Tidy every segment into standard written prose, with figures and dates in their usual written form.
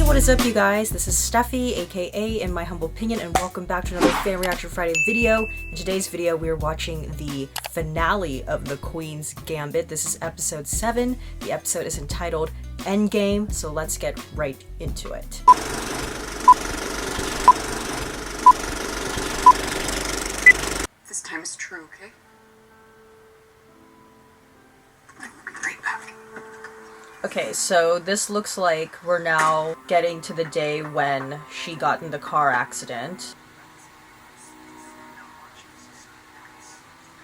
What is up, you guys? This is Steffi, aka In My Humble Opinion, and welcome back to another Fan Reaction Friday video. In today's video, we are watching the finale of The Queen's Gambit. This is episode 7. The episode is entitled Endgame, so let's get right into it. This time is true, okay? I'll be right back. Okay, so this looks like we're now getting to the day when she got in the car accident.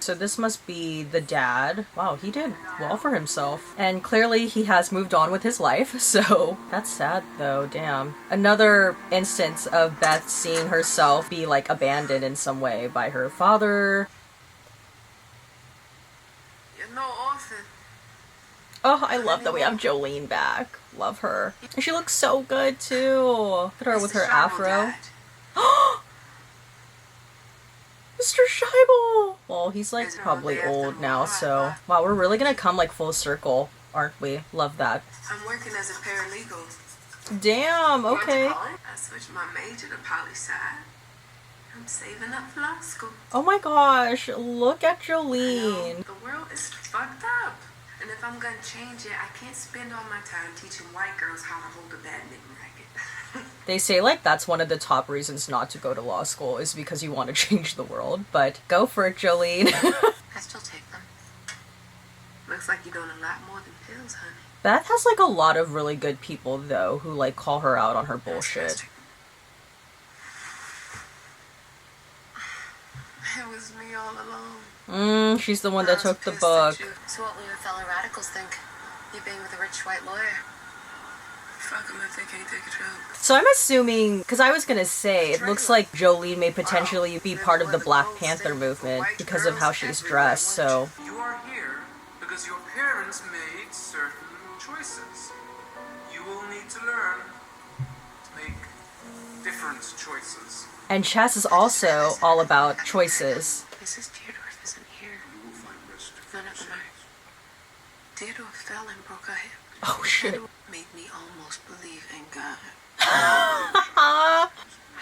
So this must be the dad. Wow, he did well for himself. And clearly he has moved on with his life, so that's sad though, damn. Another instance of Beth seeing herself be like abandoned in some way by her father. You're no orphan. Oh, I love that we have Jolene back. Love her. And she looks so good too. Look at her with her afro. Mr. Shaibel! Well, he's like probably old now, so... Wow, we're really gonna come like full circle, aren't we? Love that. I'm working as a paralegal. Damn, okay. I switched my major to poli-sci. I'm saving up for law school. Oh my gosh, look at Jolene. The world is fucked up. And if I'm gonna change it, I can't spend all my time teaching white girls how to hold a badminton racket. They say like that's one of the top reasons not to go to law school is because you want to change the world. But go for it, Jolene. I still take them. Looks like you're doing a lot more than pills, honey. Beth has like a lot of really good people though who like call her out on her bullshit. It was me all along. She's the one that took the book. So what will your fellow radicals think? You being with a rich white lawyer? Fuck them if they can't take a joke. So I'm assuming, because I was gonna say, it looks like Jolene may potentially be part of the Black Panther movement because of how she's dressed, so... You are here because your parents made certain choices. You will need to learn to make different choices. And chess is also all about choices. Mrs. Theodore isn't here. None of them are. Theodore fell and broke her hip. Oh shit. Made me almost believe in God. I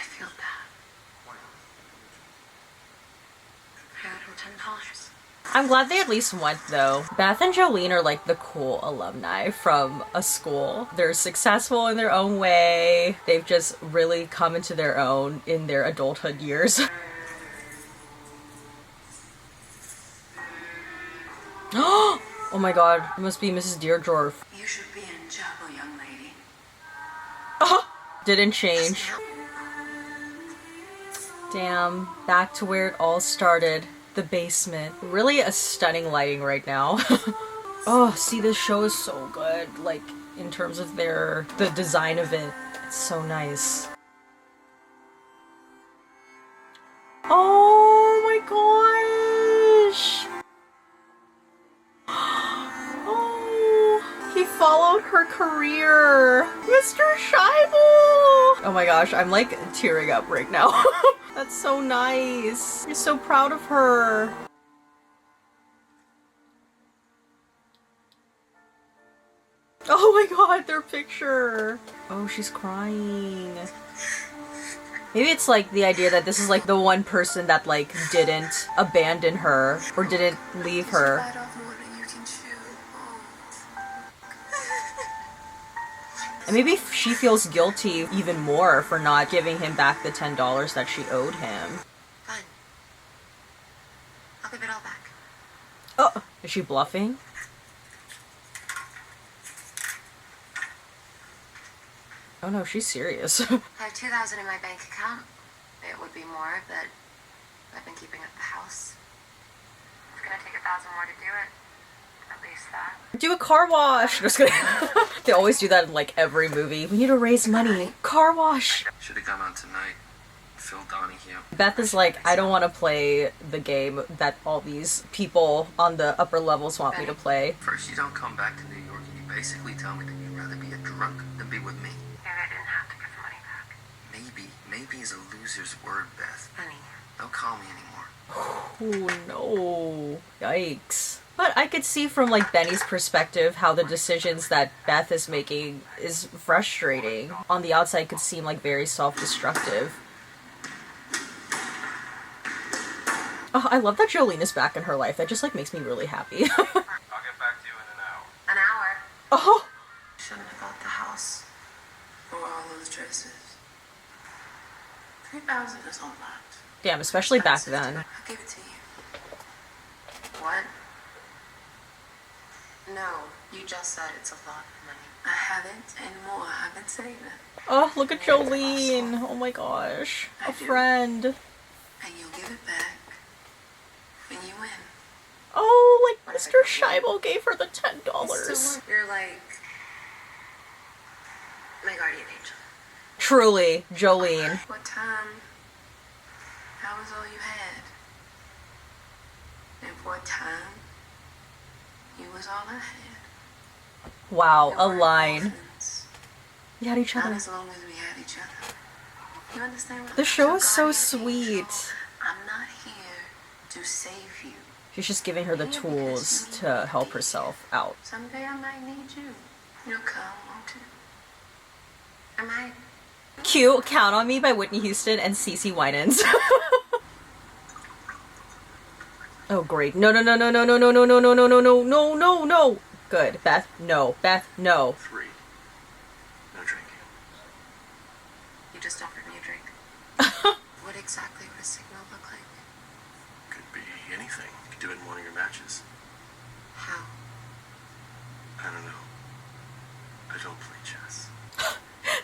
feel bad. I owed him $10. I'm glad they at least went though. Beth and Jolene are like the cool alumni from a school. They're successful in their own way. They've just really come into their own in their adulthood years. Oh my god, it must be Mrs. Deardorff. You should be in trouble, young lady. Oh, didn't change. Damn, back to where it all started. The basement. Really a stunning lighting right now. Oh, see, this show is so good. Like, in terms of the design of it. It's so nice. Oh my gosh! He followed her career. Mr. Shaibel! Oh my gosh, I'm like tearing up right now. That's so nice. You're so proud of her. Oh my god, their picture. Oh, she's crying. Maybe it's like the idea that this is like the one person that like didn't abandon her or didn't leave her. And maybe she feels guilty even more for not giving him back the $10 that she owed him. Fine. I'll give it all back. Oh, is she bluffing? Oh no, she's serious. I have $2,000 in my bank account. It would be more, but I've been keeping at the house. It's gonna take $1,000 more to do it. At least that. Do a car wash! Just kidding. They always do that in like every movie. We need to raise money. Car wash! Should have gone on tonight. Phil Donahue. Beth is like, I don't want to play the game that all these people on the upper levels want me to play. First, you don't come back to New York and you basically tell me that you'd rather be a drunk than be with me. Maybe I didn't have to give the money back. Maybe is a loser's word, Beth. Honey. Don't call me anymore. Oh no. Yikes. But I could see from, like, Benny's perspective how the decisions that Beth is making is frustrating. On the outside, it could seem, like, very self-destructive. Oh, I love that Jolene is back in her life. That just, like, makes me really happy. I'll get back to you in an hour. An hour? Oh! Shouldn't have bought the house. For all those dresses. 3,000 is a lot. Damn, especially back then. I'll give it to you. What? No, you just said it's a lot of money. I haven't anymore. I've been saving. Oh, look at Jolene. Oh my gosh. A friend. And you'll give it back when you win. Oh, like Mr. Shaibel gave her the $10. You're like my guardian angel. Truly, Jolene. What time? That was all you had. And what time? You was all I had. Wow, We a weren't line. orphans. We had each Not other. as long as we had each other. You understand what The I'm show your is so guardian sweet. angel. I'm not here to save you. She's just giving her the tools to help herself out. Someday I might need you. You'll come, won't you? Am I? Cute, Count on Me by Whitney Houston and CeCe Winans. Oh great. No, no, no, no, no, no, no, no, no, no, no, no, no, no, no, no. Good. Beth, no. Beth, no. 3. No drinking. You just offered me a drink. What exactly would a signal look like? Could be anything. You could do it in one of your matches. How? I don't know. I don't play chess.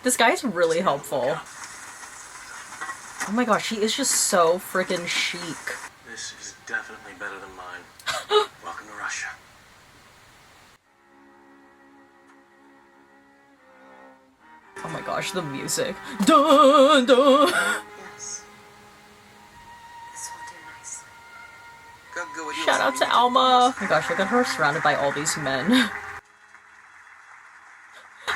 This guy's really helpful. Oh my gosh, he is just so freaking chic. This is definitely better than mine. Welcome to Russia. Oh my gosh, the music. Dun, dun. Yes. This will do nicely. Shout out to Alma. Oh my gosh, look at her surrounded by all these men.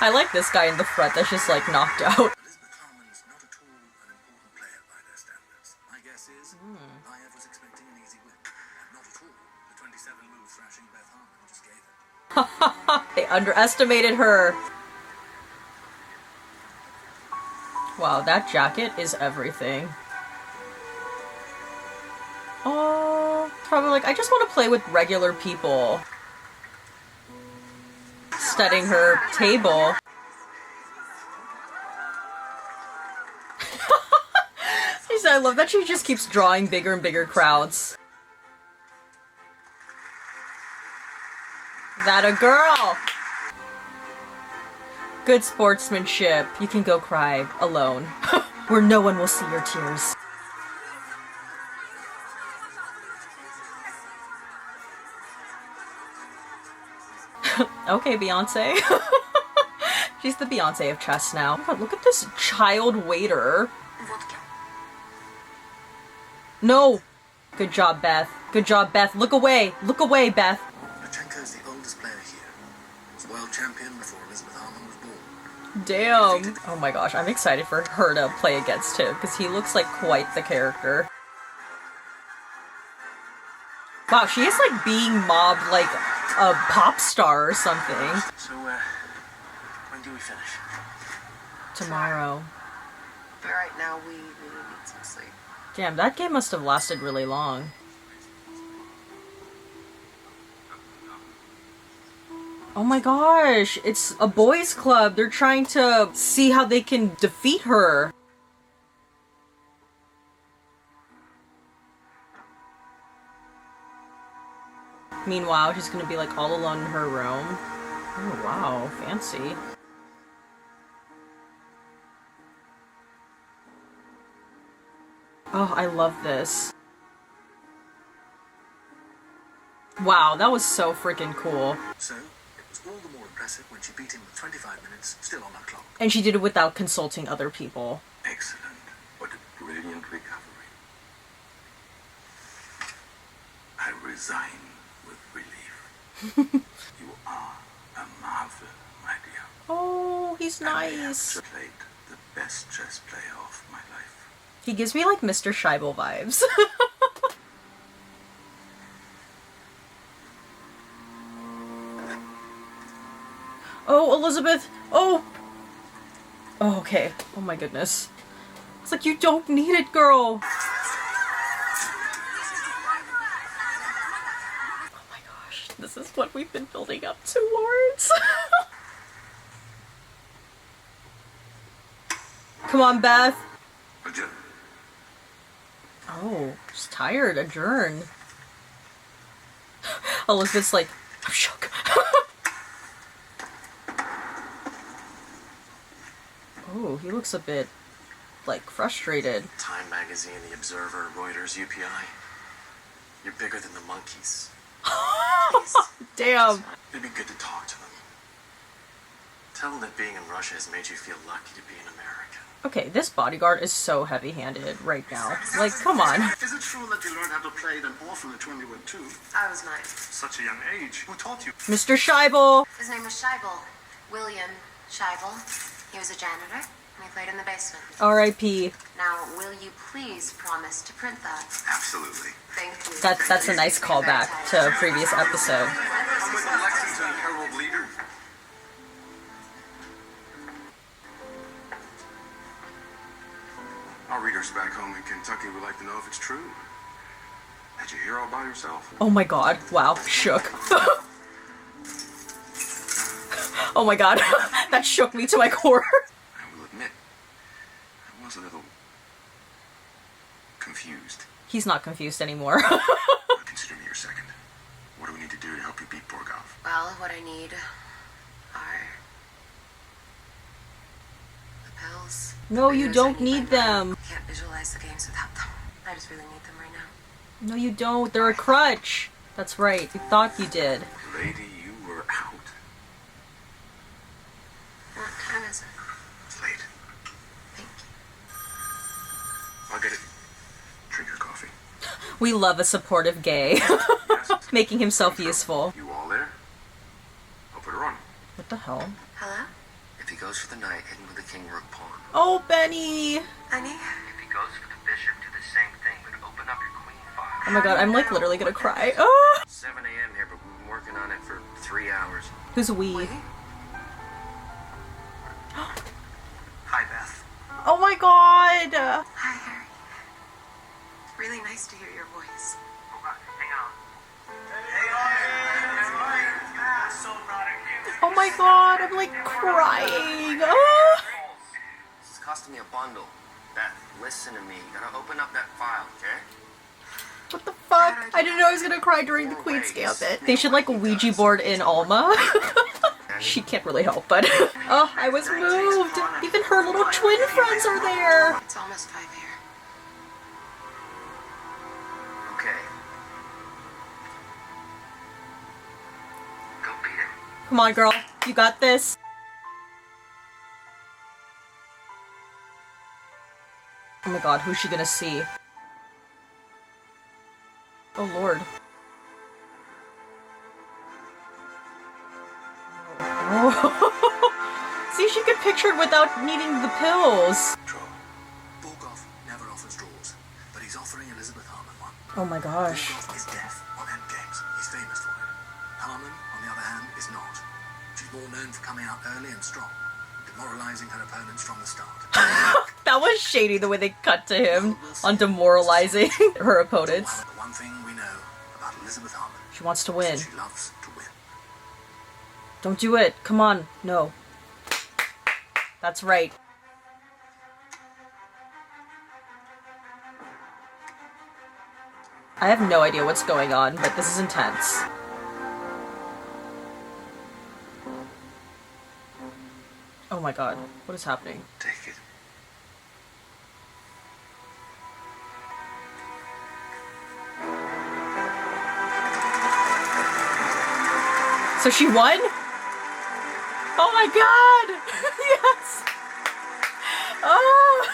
I like this guy in the front that's just like knocked out. Elizabeth Harmon's not at all an important player by their standards. My guess is Liev was expecting an easy win. And not at all the 27-move thrashing Beth Harmon just gave it. They underestimated her. Wow, that jacket is everything. Oh, probably like, I just want to play with regular people. Studying her table. I love that she just keeps drawing bigger and bigger crowds. That a girl! Good sportsmanship. You can go cry alone, where no one will see your tears. Okay, Beyonce. She's the Beyonce of chess now. Oh my God, look at this child waiter. Vodka. No! Good job, Beth. Good job, Beth. Look away! Look away, Beth! Lachenko's the oldest player here. Was world champion before Elizabeth Harmon was born. Damn. Oh my gosh, I'm excited for her to play against him, because he looks like quite the character. Wow, she is like being mobbed like a pop star or something. So, when do we finish? Tomorrow. But right now, we really need some sleep. Damn, that game must have lasted really long. Oh my gosh, it's a boys' club. They're trying to see how they can defeat her. Meanwhile, she's gonna be like all alone in her room. Oh wow, fancy. Oh, I love this. Wow, that was so freaking cool. So, it was all the more impressive when she beat him with 25 minutes still on that clock. And she did it without consulting other people. Excellent. What a brilliant recovery. I resign with relief. You are a marvel, my dear. Oh, he's And I have nice. just played the best chess player of my life. He gives me like Mr. Shaibel vibes. Oh, Elizabeth! Oh! Oh, okay. Oh my goodness. It's like, you don't need it, girl! Oh my gosh, this is what we've been building up towards. Come on, Beth. Adjourn. Oh, she's tired. Adjourn. Elizabeth's like, I'm shook. Oh, he looks a bit, like, frustrated. Time Magazine, The Observer, Reuters, UPI. You're bigger than the monkeys. Damn. It'd be good to talk to them. Tell them that being in Russia has made you feel lucky to be an American. Okay, this bodyguard is so heavy-handed right now. Like, come on. Is it true that you learned how to play an orphaned when you were 2? I was 9. Such a young age. Who taught you? Mr. Shaibel. His name was Shaibel. William Shaibel. He was a janitor, and he played in the basement. R.I.P. Now, will you please promise to print that? Absolutely. Thank you. That's a nice callback to a previous episode. I'm with the Lexington Herald Leader. Our readers back home in Kentucky would like to know if it's true. That you're here all by yourself. Oh my god. Wow. Shook. Oh my god. That shook me to my core. I will admit, I was a little confused. He's not confused anymore. Consider me your second. What do we need to do to help you beat Borgov? Well, what I need are the pills. No, you Those don't I need by now. them. I can't visualize the games without them. I just really need them right now. No, you don't. They're a crutch. That's right. You thought you did. Lady, you were out. What time is it? It's late. Thank you. I'll get it. Drink your coffee. We love a supportive gay. Making himself useful. You all there? I'll put her on. What the hell? Hello? If he goes for the knight, hit him with the king rook pawn. Oh, Benny! Honey? If he goes for the bishop, do the same thing, but open up your queen file. Oh my god, I'm like literally gonna cry. Oh! 7 a.m. here, but we've been working on it for 3 hours. Who's we? Hi, Beth. Oh my god! Hi, Harry. It's really nice to hear your voice. Hang on. Oh my god, I'm like crying. Ah! This is costing me a bundle. Beth, listen to me. You gotta open up that file, okay? What the fuck? I didn't know I was gonna cry during the Queen's Gambit. They should like Ouija board in Alma. She can't really help, but oh, I was moved. Even her little twin friends are there. It's almost 5 here. Okay. Go beat him. Come on, girl. You got this. Oh my god, who's she gonna see? Oh lord. Oh. See, she could picture it without needing the pills. Draw. Borgov never offers draws, but he's offering Elizabeth Harmon one. Oh my gosh. Borgov is deaf on endgames. He's famous for it. Harmon, on the other hand, is not. She's more known for coming out early and strong, demoralizing her opponents from the start. That was shady the way they cut to him on demoralizing her opponents. The one thing we know about Elizabeth Harmon, She wants to win. she loves to win. Don't do it. Come on. No. That's right. I have no idea what's going on, but this is intense. Oh my god. What is happening? Take it. So she won? Oh my god! Yes! Oh!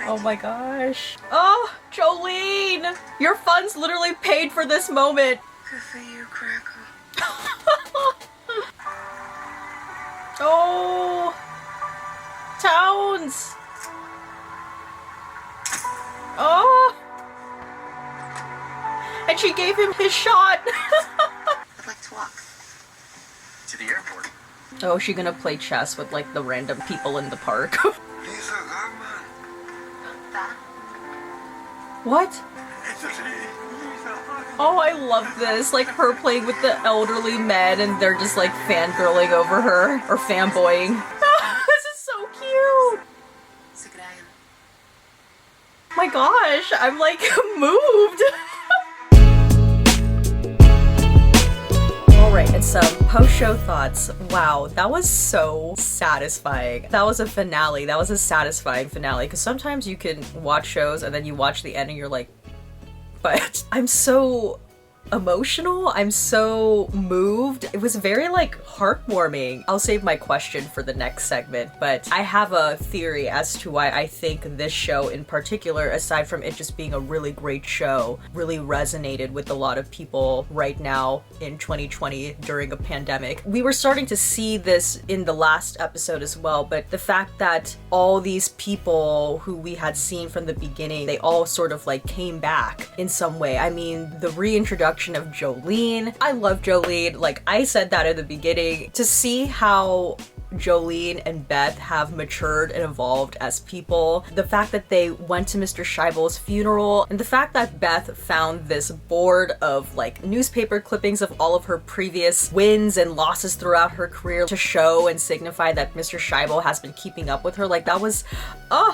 Oh my gosh. Oh, Jolene! Your funds literally paid for this moment. Good for you, Crackle. Oh! Towns! Oh! And she gave him his shot! I'd like to walk. To the airport. Oh, is she gonna play chess with, like, the random people in the park? That? What? Oh, I love this. Like, her playing with the elderly men and they're just, like, fangirling over her. Or fanboying. This is so cute! My gosh, I'm, like, moved! Alright, and some post-show thoughts. Wow, that was so satisfying. That was a finale. That was a satisfying finale. Because sometimes you can watch shows and then you watch the end and you're like, but I'm so emotional. I'm so moved. It was very like heartwarming. I'll save my question for the next segment, but I have a theory as to why I think this show in particular, aside from it just being a really great show, really resonated with a lot of people right now in 2020 during a pandemic. We were starting to see this in the last episode as well, but the fact that all these people who we had seen from the beginning, they all sort of like came back in some way. I mean, the reintroduction of Jolene. I love Jolene. Like I said that in the beginning. To see how Jolene and Beth have matured and evolved as people, the fact that they went to Mr. Shaibel's funeral, and the fact that Beth found this board of like newspaper clippings of all of her previous wins and losses throughout her career to show and signify that Mr. Shaibel has been keeping up with her, like that was,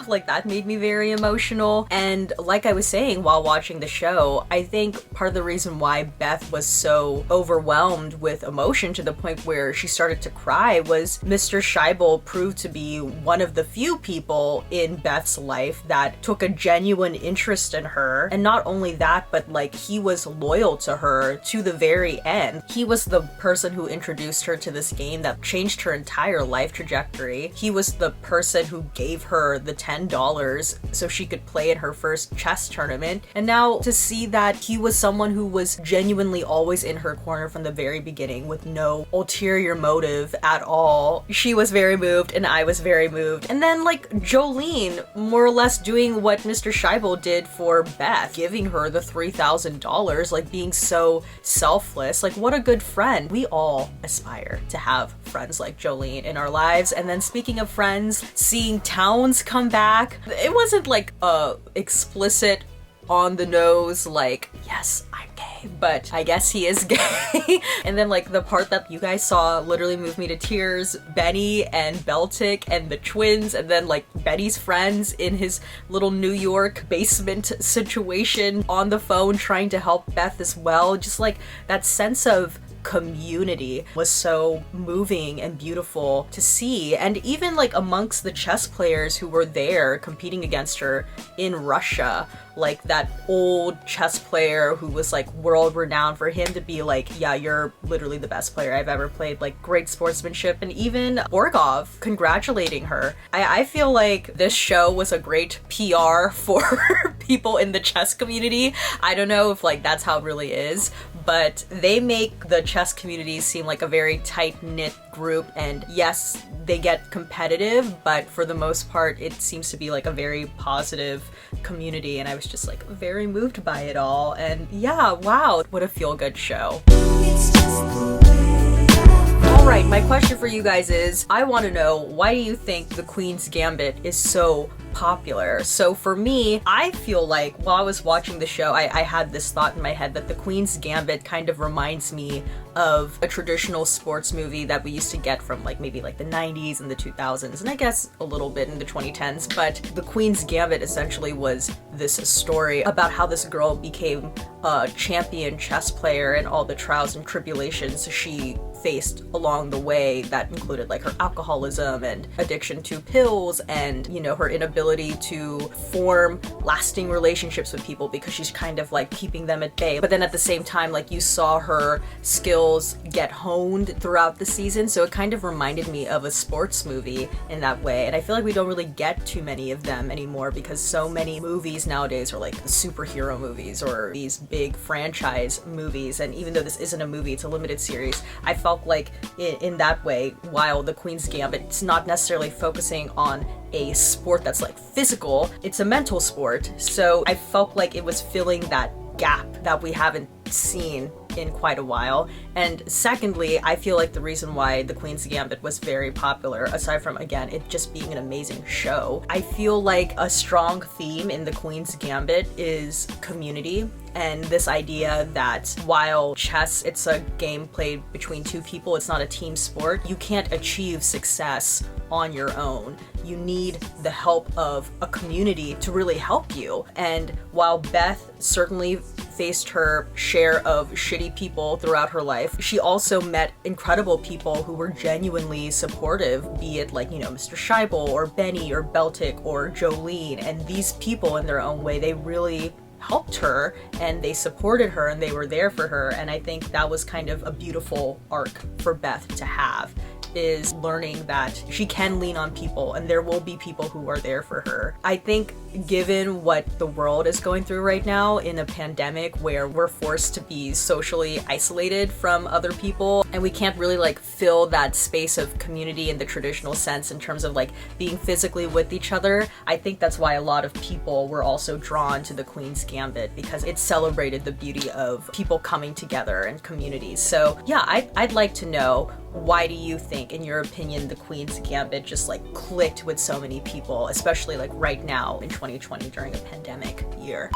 like that made me very emotional. And like I was saying while watching the show, I think part of the reason why Beth was so overwhelmed with emotion to the point where she started to cry was Mr. Shaibel proved to be one of the few people in Beth's life that took a genuine interest in her. And not only that, but like he was loyal to her to the very end. He was the person who introduced her to this game that changed her entire life trajectory. He was the person who gave her the $10 so she could play in her first chess tournament. And now to see that he was someone who was genuinely always in her corner from the very beginning with no ulterior motive at all. She was very moved and I was very moved. And then like Jolene more or less doing what Mr. Shaibel did for Beth, giving her the $3,000, like being so selfless. Like what a good friend. We all aspire to have friends like Jolene in our lives. And then speaking of friends, seeing Towns come back, it wasn't like a explicit on the nose like, yes, I'm gay, but I guess he is gay. And then like the part that you guys saw literally moved me to tears, Benny and Beltic and the twins, and then like Benny's friends in his little New York basement situation on the phone trying to help Beth as well. Just like that sense of community was so moving and beautiful to see. And even like amongst the chess players who were there competing against her in Russia, like that old chess player who was like world renowned, for him to be like, yeah, you're literally the best player I've ever played, like great sportsmanship. And even Borgov congratulating her. I feel like this show was a great PR for people in the chess community. I don't know if like that's how it really is, but they make the chess community seem like a very tight-knit group. And yes, they get competitive, but for the most part, it seems to be like a very positive community. And I was just like very moved by it all. And yeah, wow, what a feel-good show. Alright, my question for you guys is, I want to know, why do you think The Queen's Gambit is so popular? So for me, I feel like while I was watching the show, I had this thought in my head that The Queen's Gambit kind of reminds me of a traditional sports movie that we used to get from like maybe like the 90s and the 2000s, and I guess a little bit in the 2010s. But The Queen's Gambit essentially was this story about how this girl became a champion chess player and all the trials and tribulations she faced along the way, that included like her alcoholism and addiction to pills and, you know, her inability to form lasting relationships with people because she's kind of like keeping them at bay. But then at the same time, like you saw her skills get honed throughout the season, so it kind of reminded me of a sports movie in that way. And I feel like we don't really get too many of them anymore because so many movies nowadays are like superhero movies or these big franchise movies. And even though this isn't a movie, it's a limited series, I felt felt like in that way, while the Queen's Gambit, it's not necessarily focusing on a sport that's like physical, it's a mental sport. So I felt like it was filling that gap that we haven't seen in quite a while. And secondly, I feel like the reason why the Queen's Gambit was very popular, aside from, again, it just being an amazing show, I feel like a strong theme in the Queen's Gambit is community. And this idea that while chess, it's a game played between two people, it's not a team sport, you can't achieve success on your own. You need the help of a community to really help you. And while Beth certainly faced her share of shitty people throughout her life, she also met incredible people who were genuinely supportive, be it like, you know, Mr. Shaibel or Benny or Beltic or Jolene. And these people in their own way, they really helped her and they supported her and they were there for her. And I think that was kind of a beautiful arc for Beth to have, is learning that she can lean on people and there will be people who are there for her. I think given what the world is going through right now in a pandemic where we're forced to be socially isolated from other people and we can't really like fill that space of community in the traditional sense in terms of like being physically with each other, I think that's why a lot of people were also drawn to the Queen's Gambit, because it celebrated the beauty of people coming together and communities. So yeah, I'd like to know, why do you think, in your opinion, the Queen's Gambit just like clicked with so many people, especially like right now in 2020 during a pandemic year?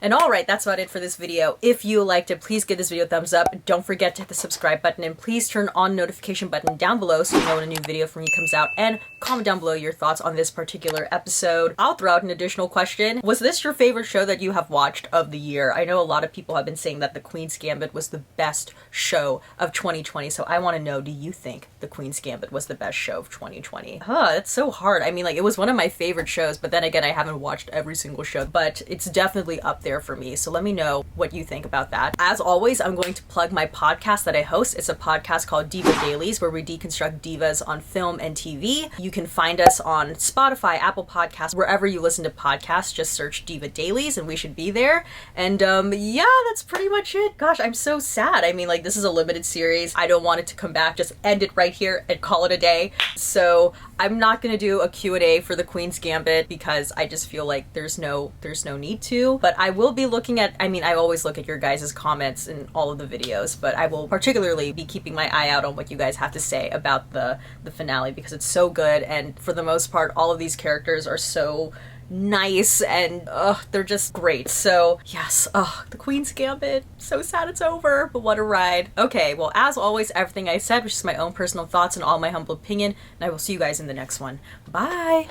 And alright, that's about it for this video. If you liked it, please give this video a thumbs up. Don't forget to hit the subscribe button and please turn on notification button down below so you know when a new video from me comes out, and comment down below your thoughts on this particular episode. I'll throw out an additional question. Was this your favorite show that you have watched of the year? I know a lot of people have been saying that the Queen's Gambit was the best show of 2020, so I want to know, do you think the Queen's Gambit was the best show of 2020? That's so hard. I mean, like, it was one of my favorite shows, but then again, I haven't watched every single show, but it's definitely up there for me. So let me know what you think about that. As always, I'm going to plug my podcast that I host. It's a podcast called Diva Dailies, where we deconstruct divas on film and TV. You can find us on Spotify, Apple Podcasts, wherever you listen to podcasts. Just search Diva Dailies and we should be there. And yeah, that's pretty much it. Gosh, I'm so sad. I mean, like, this is a limited series. I don't want it to come back. Just end it right here and call it a day. So I'm not gonna do a Q&A for the Queen's Gambit because I just feel like there's no need to, but I will be looking at, I mean, I always look at your guys' comments in all of the videos, but I will particularly be keeping my eye out on what you guys have to say about the finale, because it's so good, and for the most part, all of these characters are so nice and they're just great. So yes, the Queen's Gambit, so sad it's over, but what a ride. Okay, well, as always, everything I said was just my own personal thoughts and all my humble opinion, and I will see you guys in the next one. Bye!